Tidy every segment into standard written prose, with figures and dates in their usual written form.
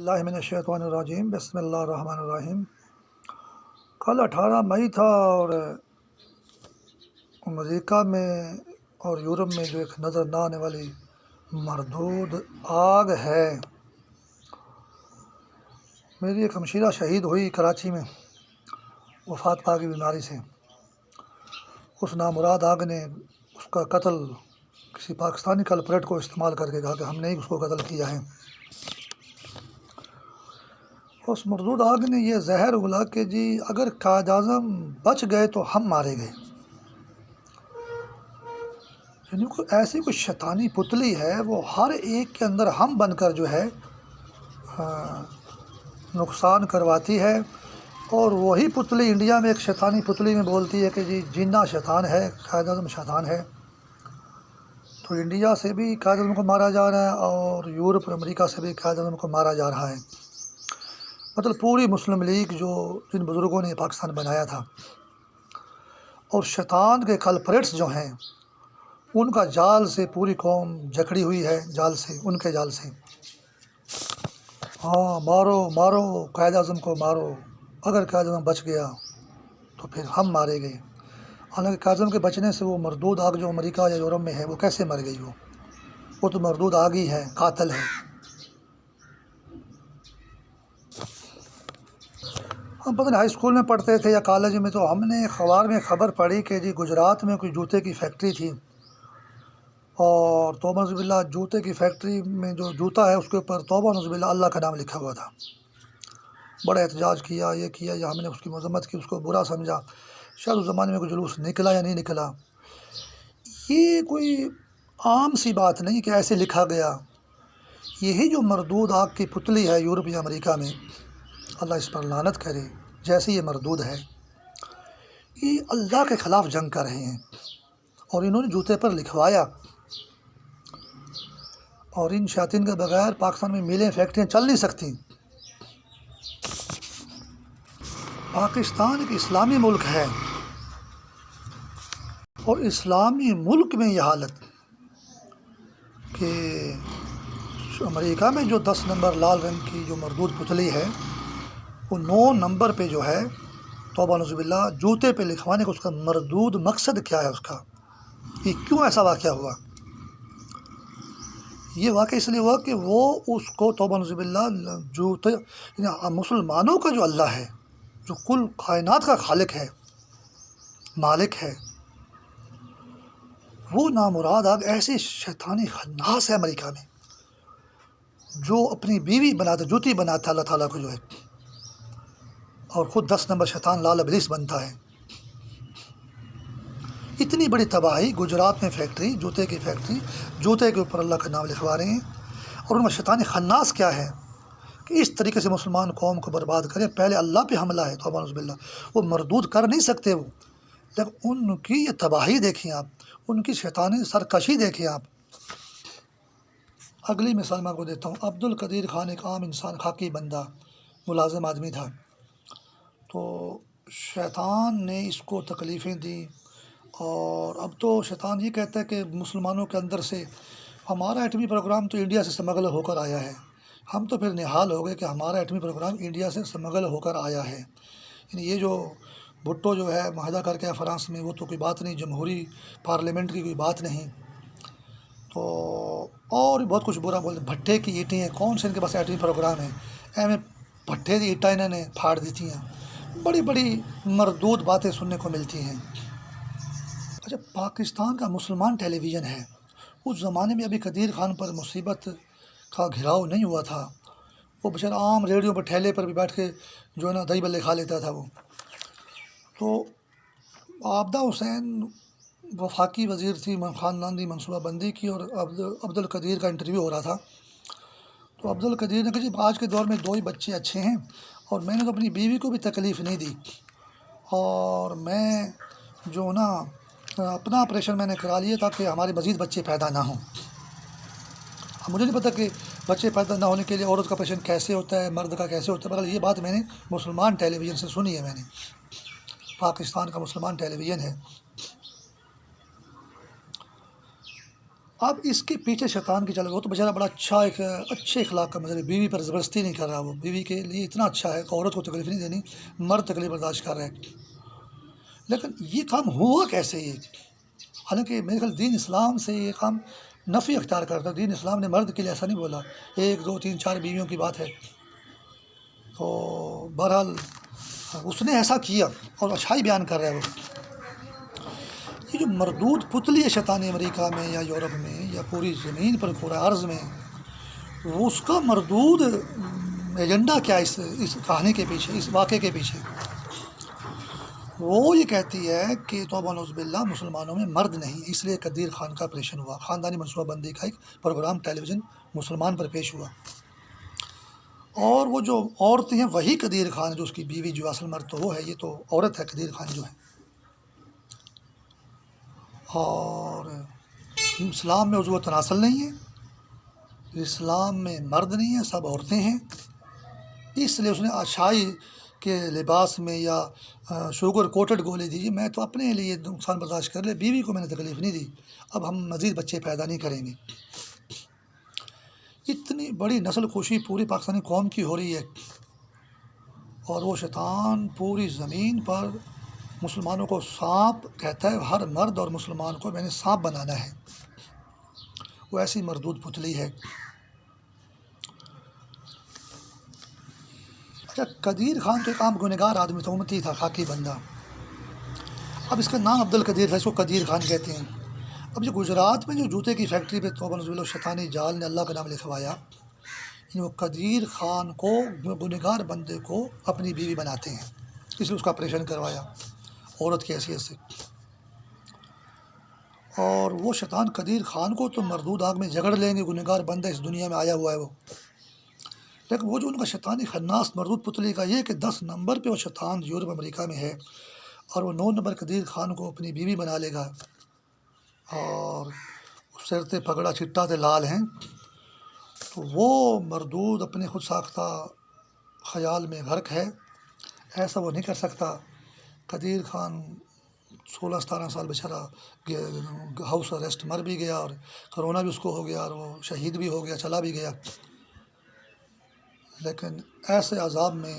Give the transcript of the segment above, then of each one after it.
اللہ من الشیطان الرجیم بسم اللہ الرحمن الرحیم۔ کل 18 مئی تھا اور امریکہ میں اور یورپ میں جو ایک نظر نہ آنے والی مردود آگ ہے، میری ایک ہمشیرہ شہید ہوئی کراچی میں وفات پا گئی بیماری سے۔ اس نامراد آگ نے اس کا قتل کسی پاکستانی کلپریٹ کو استعمال کر کے کہا کہ ہم نے ہی اس کو قتل کیا ہے۔ اس مردود آگ نے یہ زہر اگلا کہ جی اگر قائد اعظم بچ گئے تو ہم مارے گئے، یعنی کوئی ایسی کوئی شیطانی پتلی ہے، وہ ہر ایک کے اندر ہم بن کر جو ہے نقصان کرواتی ہے۔ اور وہی پتلی انڈیا میں ایک شیطانی پتلی میں بولتی ہے کہ جی جنہ شیطان ہے، قائد اعظم شیطان ہے۔ تو انڈیا سے بھی قائد اعظم کو مارا جا رہا ہے اور یورپ اور امریکہ سے بھی قائد اعظم کو مارا جا رہا ہے۔ مطلب پوری مسلم لیگ جو جن بزرگوں نے پاکستان بنایا تھا، اور شیطان کے کلپریٹس جو ہیں ان کا جال سے پوری قوم جکڑی ہوئی ہے، جال سے، ان کے جال سے۔ ہاں، مارو مارو قائد اعظم کو مارو، اگر قائد اعظم بچ گیا تو پھر ہم مارے گئے۔ حالانکہ قائد اعظم کے بچنے سے وہ مردود آگ جو امریکہ یا یورپ میں ہے وہ کیسے مر گئی؟ وہ تو مردود آگ ہی ہے، قاتل ہے۔ ہم پتہ نہیں ہائی اسکول میں پڑھتے تھے یا کالج میں، تو ہم نے اخبار میں خبر پڑھی کہ جی گجرات میں کوئی جوتے کی فیکٹری تھی، اور توبہ نعوذ باللہ جوتے کی فیکٹری میں جو جوتا ہے اس کے اوپر توبہ نعوذ باللہ اللہ کا نام لکھا ہوا تھا۔ بڑا احتجاج کیا، یہ کیا، یا ہم نے اس کی مذمت کی، اس کو برا سمجھا۔ شاید اس زمانے میں کوئی جلوس نکلا یا نہیں نکلا، یہ کوئی عام سی بات نہیں کہ ایسے لکھا گیا۔ یہی جو مردود آگ کی پتلی ہے یورپ یا امریکہ میں، اللہ اس پر لعنت کرے، جیسے یہ مردود ہے، یہ اللہ کے خلاف جنگ کر رہے ہیں، اور انہوں نے جوتے پر لکھوایا۔ اور ان شیاطین کے بغیر پاکستان میں میلیں فیکٹریاں چل نہیں سکتی۔ پاکستان ایک اسلامی ملک ہے، اور اسلامی ملک میں یہ حالت کہ امریکہ میں جو 10 نمبر لال رنگ کی جو مردود پتلی ہے، وہ 9 نمبر پہ جو ہے توبہ نعوذ باللہ جوتے پہ لکھوانے کا اس کا مردود مقصد کیا ہے، اس کا یہ کیوں ایسا واقعہ ہوا؟ یہ واقعہ اس لیے ہوا کہ وہ اس کو توبہ نعوذ باللہ جوتے، یعنی مسلمانوں کا جو اللہ ہے، جو کل کائنات کا خالق ہے، مالک ہے، وہ نامراد آگ ایسی شیطانی خناس ہے امریکہ میں، جو اپنی بیوی بناتا، جوتی بناتا ہے اللہ تعالیٰ کو جو ہے، اور خود 10 نمبر شیطان لال ابلیس بنتا ہے۔ اتنی بڑی تباہی گجرات میں فیکٹری، جوتے کی فیکٹری، جوتے کے اوپر اللہ کا نام لکھوا رہے ہیں، اور ان میں شیطانی خناس کیا ہے کہ اس طریقے سے مسلمان قوم کو برباد کریں۔ پہلے اللہ پہ حملہ ہے، توبہ نعوذ باللہ، وہ مردود کر نہیں سکتے وہ، لیکن ان کی یہ تباہی دیکھیں آپ، ان کی شیطانی سرکشی دیکھیں آپ۔ اگلی مثال میں آپ کو دیتا ہوں۔ عبد القدیر خان ایک عام انسان، خاکی بندہ، ملازم آدمی تھا، تو شیطان نے اس کو تکلیفیں دیں، اور اب تو شیطان یہ کہتا ہے کہ مسلمانوں کے اندر سے ہمارا ایٹمی پروگرام تو انڈیا سے سمگل ہو کر آیا ہے۔ ہم تو پھر نہال ہو گئے کہ ہمارا ایٹمی پروگرام انڈیا سے سمگل ہو کر آیا ہے، یعنی یہ جو بھٹو جو ہے معاہدہ کر کے آیا فرانس میں، وہ تو کوئی بات نہیں، جمہوری پارلیمنٹ کی کوئی بات نہیں۔ تو اور بہت کچھ برا بولتے، بھٹے کی اینٹیں ہیں، کون سے ان کے پاس ایٹمی پروگرام ہے، ایم بھٹے کی اینٹیں انہوں نے پھاڑ دیتی ہیں۔ بڑی بڑی مردود باتیں سننے کو ملتی ہیں۔ اچھا، پاکستان کا مسلمان ٹیلی ویژن ہے، اس زمانے میں ابھی قدیر خان پر مصیبت کا گھراؤ نہیں ہوا تھا، وہ بیچارہ عام ریڈیو پر ٹھیلے پر بھی بیٹھ کے جو ہے نا دہی بلے کھا لیتا تھا وہ۔ تو عابدہ حسین وفاقی وزیر تھی، خاندانی منصوبہ بندی کی، اور عبد القدیر کا انٹرویو ہو رہا تھا۔ تو عبد القدیر نے کہا جی آج کے دور میں 2 ہی بچے اچھے ہیں، اور میں نے تو اپنی بیوی کو بھی تکلیف نہیں دی، اور میں جو نا اپنا آپریشن میں نے کرا لیا تاکہ ہمارے مزید بچے پیدا نہ ہوں۔ اب مجھے نہیں پتہ کہ بچے پیدا نہ ہونے کے لیے عورت کا آپریشن کیسے ہوتا ہے، مرد کا کیسے ہوتا ہے، مگر یہ بات میں نے مسلمان ٹیلی ویژن سے سنی ہے، میں نے، پاکستان کا مسلمان ٹیلی ویژن ہے۔ اب اس کے پیچھے شیطان کی چل رہا، وہ تو بیچارہ بڑا اچھا ایک اچھے اخلاق کا مظہر، بیوی پر زبردستی نہیں کر رہا، وہ بیوی کے لیے اتنا اچھا ہے کہ عورت کو تکلیف نہیں دینی، مرد تکلیف برداشت کر رہا ہے۔ لیکن یہ کام ہوا کیسے؟ یہ حالانکہ میرے خیال دین اسلام سے یہ کام نفی اختیار کرتا ہے، دین اسلام نے مرد کے لیے ایسا نہیں بولا، 1 2 3 4 بیویوں کی بات ہے۔ تو بہرحال اس نے ایسا کیا اور اچھائی بیان کر رہا ہے وہ۔ یہ جو مردود پتلی ہے شیطانی امریکہ میں یا یورپ میں یا پوری زمین پر پورا عرض میں، وہ اس کا مردود ایجنڈا کیا ہے اس کہانی کے پیچھے، اس واقعے کے پیچھے؟ وہ یہ کہتی ہے کہ توبہ نعوذ باللہ مسلمانوں میں مرد نہیں، اس لیے قدیر خان کا آپریشن ہوا، خاندانی منصوبہ بندی کا ایک پروگرام ٹیلی ویژن مسلمان پر پیش ہوا، اور وہ جو عورتیں ہیں وہی قدیر خان جو اس کی بیوی، جو اصل مرد تو وہ ہے، یہ تو عورت ہے قدیر خان جو ہے۔ اور اسلام میں عضو تناسل نہیں ہے، اسلام میں مرد نہیں ہے، سب عورتیں ہیں، اس لیے اس نے اچھائی کے لباس میں یا شوگر کوٹڈ گولے دیجیے، میں تو اپنے لیے نقصان برداشت کر لے، بیوی کو میں نے تکلیف نہیں دی، اب ہم مزید بچے پیدا نہیں کریں گے۔ اتنی بڑی نسل کشی پوری پاکستانی قوم کی ہو رہی ہے، اور وہ شیطان پوری زمین پر مسلمانوں کو سانپ کہتا ہے، ہر مرد اور مسلمان کو میں نے سانپ بنانا ہے، وہ ایسی مردود پتلی ہے۔ اچھا، قدیر خان تو ایک عام گنہگار آدمی تھا، امتی تھا، خاکی بندہ۔ اب اس کا نام عبدالقدیر تھا، اس کو قدیر خان کہتے ہیں۔ اب جو گجرات میں جو جوتے کی فیکٹری پہ توبہ نعوذ باللہ شیطانی جال نے اللہ کا نام لکھوایا، وہ قدیر خان کو، گنہگار بندے کو اپنی بیوی بناتے ہیں، اس لیے اس کا آپریشن کروایا عورت کی حیثیت سے۔ اور وہ شیطان قدیر خان کو تو مردود آگ میں جگڑ لیں گے، گنہگار بندہ اس دنیا میں آیا ہوا ہے وہ، لیکن وہ جو ان کا شیطانی خناس مردود پتلی کا یہ کہ 10 نمبر پہ وہ شیطان یورپ امریکہ میں ہے، اور وہ 9 نمبر قدیر خان کو اپنی بیوی بنا لے گا، اور سر تے پگڑا چٹا تے لال ہیں، تو وہ مردود اپنے خود ساختہ خیال میں غرق ہے، ایسا وہ نہیں کر سکتا۔ قدیر خان 16-17 سال بیچارہ ہاؤس اریسٹ مر بھی گیا، اور کرونا بھی اس کو ہو گیا، اور وہ شہید بھی ہو گیا، چلا بھی گیا، لیکن ایسے عذاب میں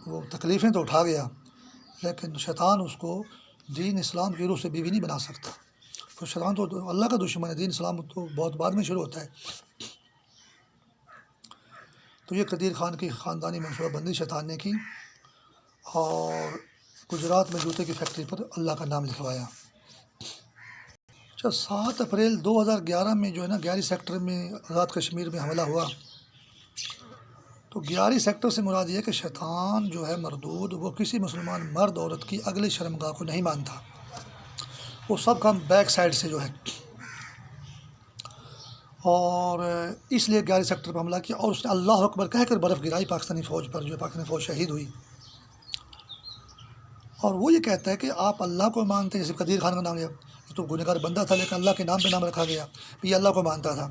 وہ تکلیفیں تو اٹھا گیا، لیکن شیطان اس کو دین اسلام کی روح سے بیوی نہیں بنا سکتا، تو شیطان تو اللہ کا دشمن ہے، دین اسلام تو بہت بعد میں شروع ہوتا ہے۔ تو یہ قدیر خان کی خاندانی منصوبہ بندی شیطان نے کی، اور گجرات میں جوتے کی فیکٹری پر اللہ کا نام لکھوایا۔ اچھا، 7 اپریل 2011 میں جو ہے نا گیاری سیکٹر میں آزاد کشمیر میں حملہ ہوا، تو گیاری سیکٹر سے مراد یہ ہے کہ شیطان جو ہے مردود، وہ کسی مسلمان مرد عورت کی اگلی شرمگاہ کو نہیں مانتا، وہ سب کام بیک سائڈ سے جو ہے، اور اس لیے گیاری سیکٹر پر حملہ کیا، اور اس نے اللہ اکبر کہہ کر برف گرائی پاکستانی فوج پر، جو پاکستانی فوج شہید ہوئی۔ اور وہ یہ کہتا ہے کہ آپ اللہ کو مانتے ہیں، جیسے قدیر خان کا نام لیا، یہ تو گنہگار بندہ تھا لیکن اللہ کے نام پہ نام رکھا گیا، یہ اللہ کو مانتا تھا،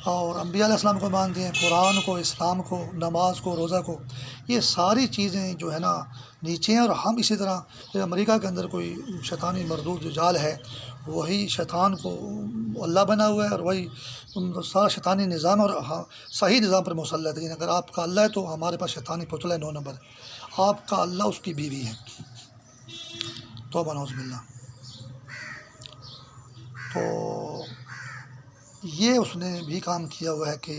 اور انبیاء علیہ السلام کو مانتے ہیں، قرآن کو، اسلام کو، نماز کو، روزہ کو، یہ ساری چیزیں جو ہے نا نیچے ہیں، اور ہم اسی طرح امریکہ کے اندر کوئی شیطانی مردود جو جال ہے، وہی شیطان کو اللہ بنا ہوا ہے، اور وہی سارا شیطانی نظام اور صحیح نظام پر مسلط ہے۔ اگر آپ کا اللہ ہے تو ہمارے پاس شیطانی پتلا ہے 9 نمبر، آپ کا اللہ اس کی بیوی ہے، توبہ نعوذ باللہ۔ تو یہ اس نے بھی کام کیا ہوا ہے کہ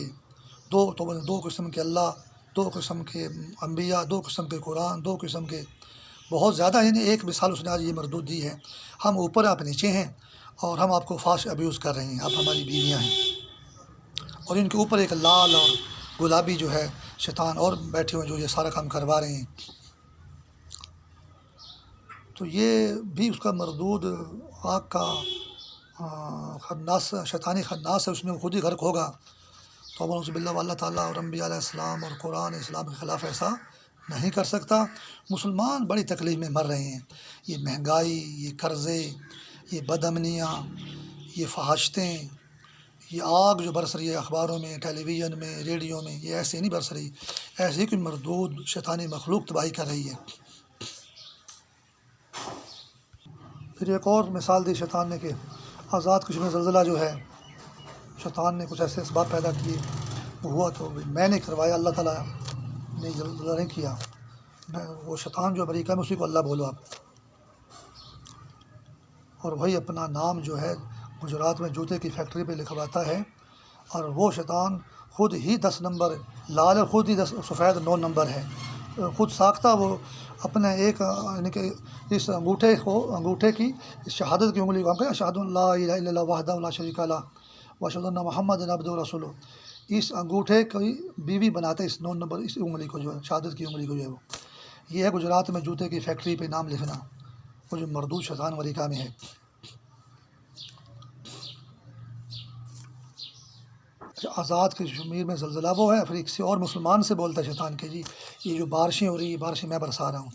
دو قسم کے اللہ، 2 قسم کے انبیاء، 2 قسم کے قرآن، 2 قسم کے بہت زیادہ، یعنی ایک مثال اس نے آج یہ مردود دی ہے، ہم اوپر آپ نیچے ہیں، اور ہم آپ کو فاش ابیوز کر رہے ہیں، آپ ہماری بیویاں ہیں، اور ان کے اوپر ایک لال اور گلابی جو ہے شیطان اور بیٹھے ہوئے جو یہ سارا کام کروا رہے ہیں۔ تو یہ بھی اس کا مردود آگ کا خناس، شیطانی خناس ہے، اس میں وہ خود ہی غرق ہوگا۔ تو نعوذ باللہ، اللہ تعالیٰ اور انبیاء علیہ السلام اور قرآن اسلام کے خلاف ایسا نہیں کر سکتا۔ مسلمان بڑی تکلیف میں مر رہے ہیں، یہ مہنگائی، یہ قرضے، یہ بد امنیاں، یہ فحاشتیں، یہ آگ جو برس رہی ہے اخباروں میں، ٹیلی ویژن میں، ریڈیو میں، یہ ایسے نہیں برس رہی، ایسے ہی کوئی مردود شیطانی مخلوق تباہی کر رہی ہے۔ پھر ایک اور مثال دی شیطان نے کہ آزاد کشمیر زلزلہ جو ہے، شیطان نے کچھ ایسے اسباب پیدا کیے، ہوا تو میں نے کروایا، اللہ تعالیٰ نے نہیں کیا۔ وہ شیطان جو امریکہ میں، اسی کو اللہ بولو آپ، اور وہی اپنا نام جو ہے گجرات میں جوتے کی فیکٹری پہ لکھواتا ہے، اور وہ شیطان خود ہی 10 نمبر لال ہے، خود ہی 10 سفید 9 نمبر ہے، خود ساختہ وہ اپنے ایک یعنی کہ اس انگوٹھے کی اس شہادت کی انگلی کو ہم کہیں اشہد ان لا الہ الا اللہ وحدہ لا شریک لہ واشہد ان محمد عبدہ ورسولہ، اس انگوٹھے کی بیوی بناتے ہیں اس 9 نمبر اس انگلی کو، جو ہے شہادت کی انگلی کو، جو ہے وہ یہ ہے گجرات میں جوتے کی فیکٹری پہ نام لکھنا، وہ جو مردود شیطان امریکہ میں ہے۔ آزاد کشمیر میں زلزلہ وہ ہے، پھر کسی اور مسلمان سے بولتا ہے شیطان کہ جی یہ جو بارشیں ہو رہی ہیں، بارشیں میں برسا رہا ہوں،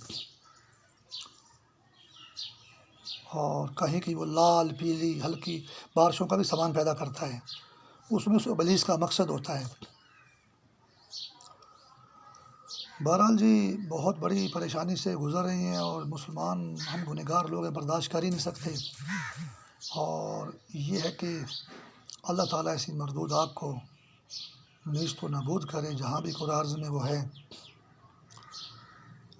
اور کہیں کہ وہ لال پیلی ہلکی بارشوں کا بھی سامان پیدا کرتا ہے، اس میں اس ابلیس کا مقصد ہوتا ہے۔ بہرحال جی بہت بڑی پریشانی سے گزر رہی ہیں، اور مسلمان ہم گنہگار لوگ ہیں، برداشت کر ہی نہیں سکتے، اور یہ ہے کہ اللہ تعالیٰ ایسی مردود آگ کو نیست و نابود کرے جہاں بھی قرآن عرض میں وہ ہے،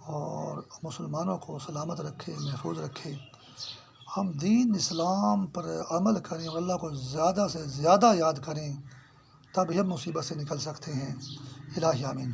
اور مسلمانوں کو سلامت رکھے، محفوظ رکھے، ہم دین اسلام پر عمل کریں اور اللہ کو زیادہ سے زیادہ یاد کریں، تب ہی ہم مصیبت سے نکل سکتے ہیں۔ الہی آمین۔